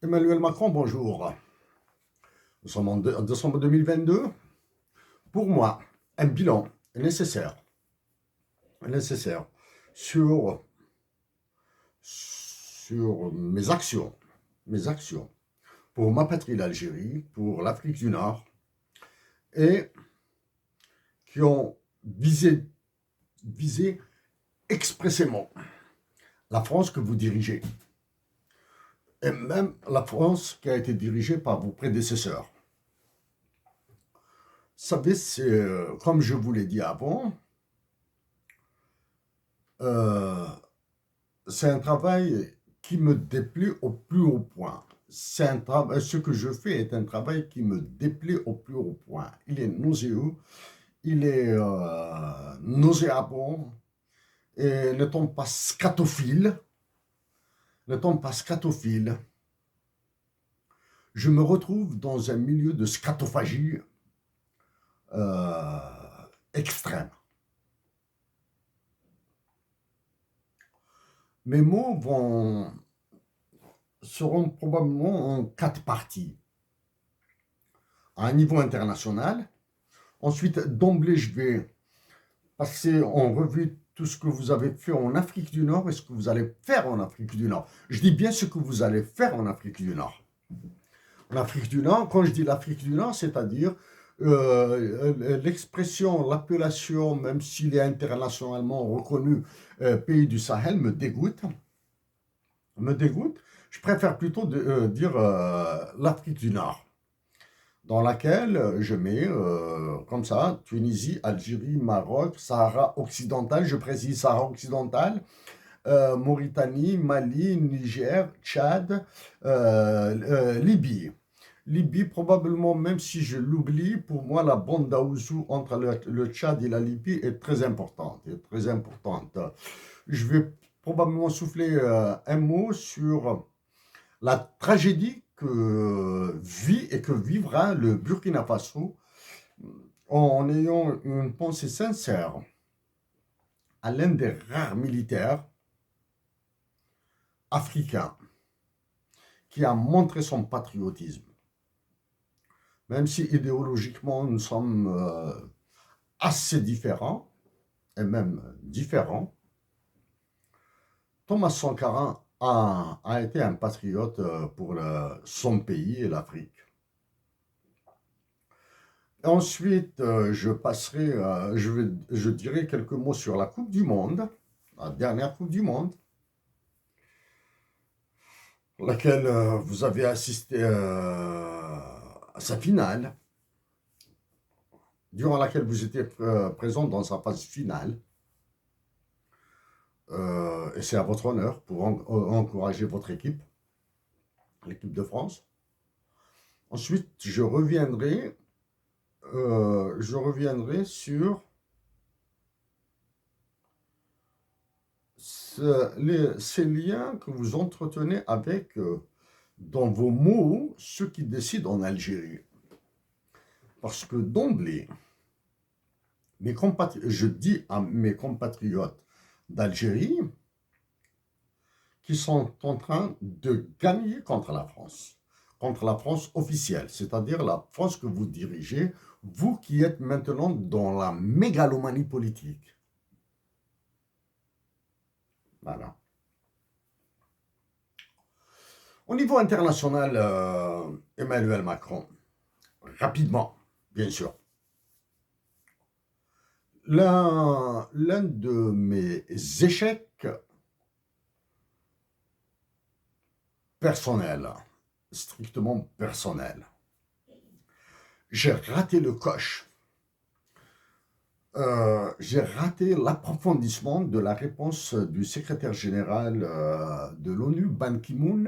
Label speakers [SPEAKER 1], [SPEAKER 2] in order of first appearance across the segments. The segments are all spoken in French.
[SPEAKER 1] Emmanuel Macron, bonjour. Nous sommes en décembre 2022. Pour moi, un bilan nécessaire sur, sur mes actions pour ma patrie, l'Algérie, pour l'Afrique du Nord, et qui ont visé expressément la France que vous dirigez, et même la France qui a été dirigée par vos prédécesseurs. Vous savez, comme je vous l'ai dit avant, euh, c'est un travail qui me déplaît au plus haut point. Ce que je fais est un travail qui me déplaît au plus haut point. Il est nauséeux, il est nauséabond, et n'étant pas scatophile, je me retrouve dans un milieu de scatophagie euh, extrême. Mes mots seront probablement en 4 parties. À un niveau international. Ensuite, d'emblée, je vais passer en revue tout ce que vous avez fait en Afrique du Nord et ce que vous allez faire en Afrique du Nord. Je dis bien ce que vous allez faire en Afrique du Nord. En Afrique du Nord, quand je dis l'Afrique du Nord, c'est-à-dire l'expression, l'appellation, même s'il est internationalement reconnu, pays du Sahel, me dégoûte. Je préfère plutôt dire l'Afrique du Nord, dans laquelle je mets comme ça, Tunisie, Algérie, Maroc, Sahara occidental, je précise Sahara occidental, Mauritanie, Mali, Niger, Tchad, Libye. Libye, probablement, même si je l'oublie, pour moi, la bande d'Aouzou entre le Tchad et la Libye est très importante. Je vais probablement souffler un mot sur la tragédie que vit et que vivra le Burkina Faso en ayant une pensée sincère à l'un des rares militaires africains qui a montré son patriotisme. Même si idéologiquement nous sommes assez différents, et même différents, Thomas Sankara a été un patriote pour son pays et l'Afrique. Ensuite, je dirai quelques mots sur la Coupe du Monde, la dernière Coupe du Monde, laquelle vous avez assisté à sa finale, durant laquelle vous étiez présent dans sa phase finale. Et c'est à votre honneur pour encourager votre équipe, l'équipe de France. Ensuite, je reviendrai sur ces liens que vous entretenez avec, dans vos mots, ceux qui décident en Algérie. Parce que d'emblée, je dis à mes compatriotes d'Algérie qui sont en train de gagner contre la France officielle, c'est-à-dire la France que vous dirigez, vous qui êtes maintenant dans la mégalomanie politique. Voilà. Au niveau international, Emmanuel Macron, rapidement, bien sûr. L'un de mes échecs personnels, strictement personnels, j'ai raté le coche. J'ai raté l'approfondissement de la réponse du secrétaire général de l'ONU, Ban Ki-moon,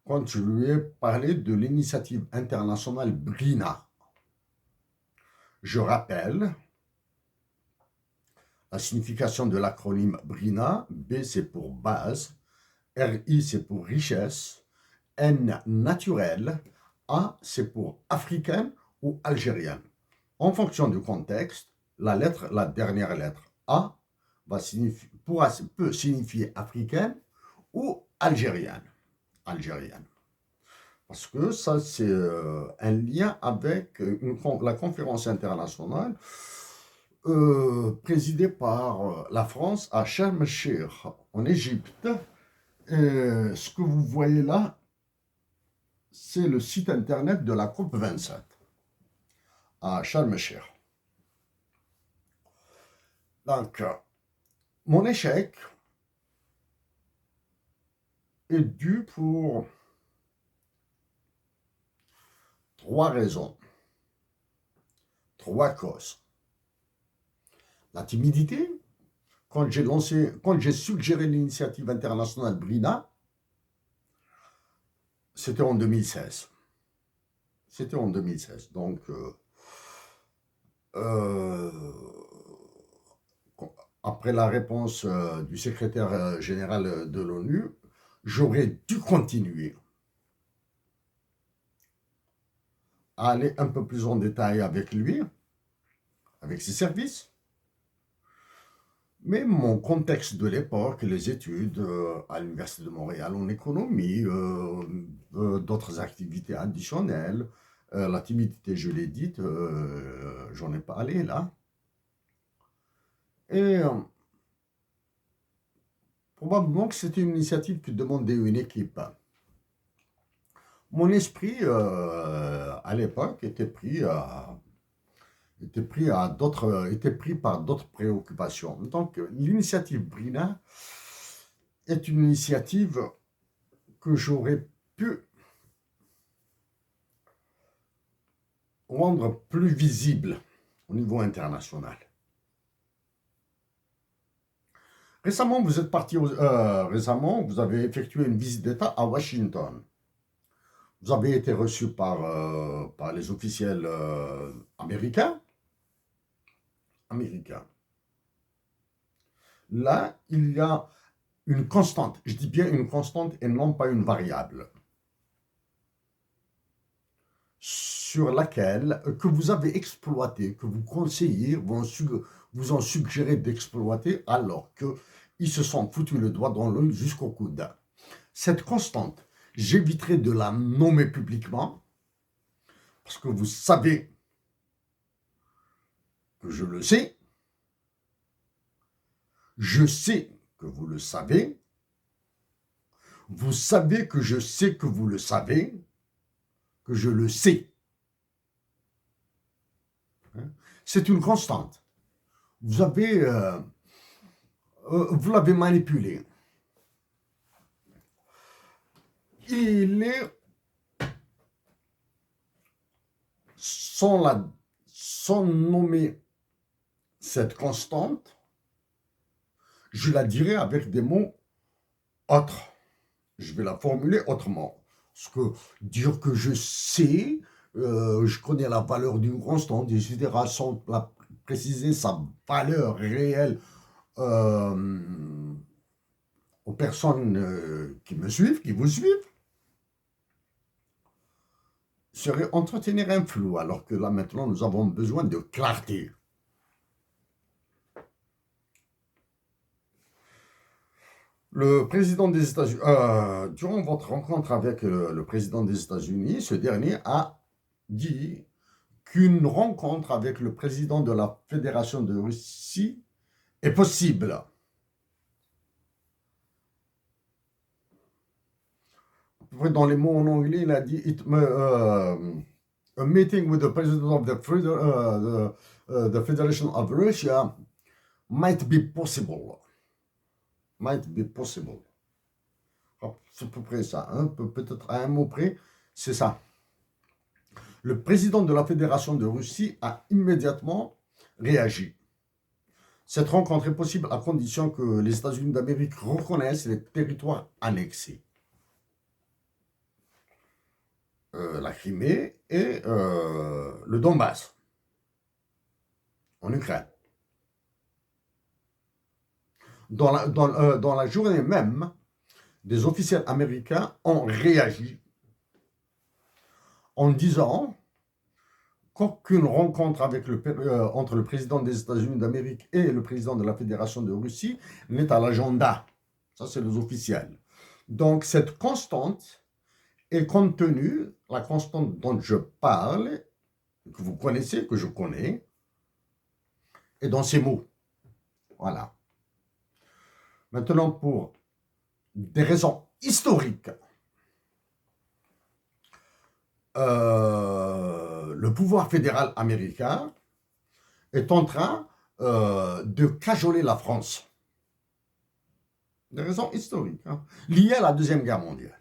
[SPEAKER 1] quand je lui ai parlé de l'initiative internationale BRINA. Je rappelle la signification de l'acronyme BRINA. B, c'est pour base, RI, c'est pour richesse, N, naturel, A, c'est pour africaine ou algérienne. En fonction du contexte, la dernière lettre A peut signifier africaine ou algérienne. algérienne. Parce que ça, c'est un lien avec la conférence internationale présidée par la France à Sharm el-Sheikh, en Égypte. Et ce que vous voyez là, c'est le site internet de la COP 27 à Sharm el-Sheikh. Donc, mon échec est dû pour 3 raisons, 3 causes. La timidité, quand j'ai suggéré l'initiative internationale BRINA, c'était en 2016. C'était en 2016. Donc, après la réponse du secrétaire général de l'ONU, j'aurais dû continuer à aller un peu plus en détail avec lui, avec ses services. Mais mon contexte de l'époque, les études à l'Université de Montréal en économie, d'autres activités additionnelles, la timidité, je l'ai dite, j'en ai parlé là. Et probablement que c'était une initiative qui demandait une équipe. Mon esprit, à l'époque, était pris par d'autres préoccupations. Donc, l'initiative BRINA est une initiative que j'aurais pu rendre plus visible au niveau international. Récemment, récemment, vous avez effectué une visite d'État à Washington. Vous avez été reçu par les officiels américains. Là, il y a une constante, je dis bien une constante et non pas une variable, sur laquelle, que vous avez exploité, que vous conseillez, vous en suggérez d'exploiter, alors qu'ils se sont foutus le doigt dans l'œil jusqu'au coude. Cette constante, j'éviterai de la nommer publiquement, parce que vous savez que je le sais, je sais que vous le savez, vous savez que je sais que vous le savez, que je le sais. C'est une constante. Vous l'avez manipulé. Il est sans nommer cette constante, je la dirai avec des mots autres. Je vais la formuler autrement. Parce que dire que je sais, je connais la valeur d'une constante, etc., sans préciser sa valeur réelle aux personnes qui me suivent, qui vous suivent, serait entretenir un flou, alors que là maintenant nous avons besoin de clarté. Le président des États-Unis, durant votre rencontre avec le président des États-Unis, ce dernier a dit qu'une rencontre avec le président de la Fédération de Russie est possible. Dans les mots en anglais, il a dit a meeting with the president of the Federation of Russia might be possible. Might be possible. C'est à peu près ça, hein? Peut-être à un mot près, c'est ça. Le président de la Fédération de Russie a immédiatement réagi. Cette rencontre est possible à condition que les États-Unis d'Amérique reconnaissent les territoires annexés. La Crimée et le Donbass, en Ukraine. Dans la journée même, des officiels américains ont réagi en disant qu'aucune rencontre entre le président des États-Unis d'Amérique et le président de la Fédération de Russie n'est à l'agenda. Ça, c'est les officiels. Donc, cette constante est contenue, la constante dont je parle, que vous connaissez, que je connais, est dans ces mots. Voilà. Maintenant, pour des raisons historiques, le pouvoir fédéral américain est en train de cajoler la France. Des raisons historiques, hein, liées à la Deuxième Guerre mondiale.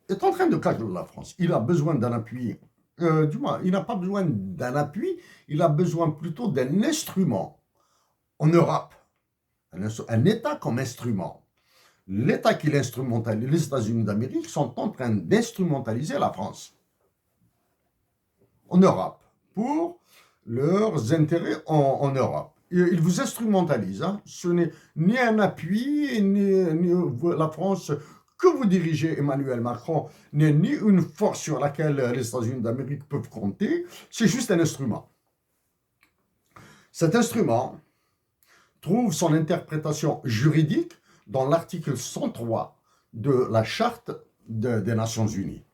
[SPEAKER 1] Est en train de cajoler la France. Il a besoin d'un appui. Du moins, il n'a pas besoin d'un appui, il a besoin plutôt d'un instrument en Europe. Un État comme instrument. L'État qui l'instrumentalise, les États-Unis d'Amérique, sont en train d'instrumentaliser la France en Europe pour leurs intérêts en Europe. Ils vous instrumentalisent. Hein. Ce n'est ni un appui, ni la France que vous dirigez, Emmanuel Macron, n'est ni une force sur laquelle les États-Unis d'Amérique peuvent compter, c'est juste un instrument. Cet instrument trouve son interprétation juridique dans l'article 103 de la Charte des Nations Unies.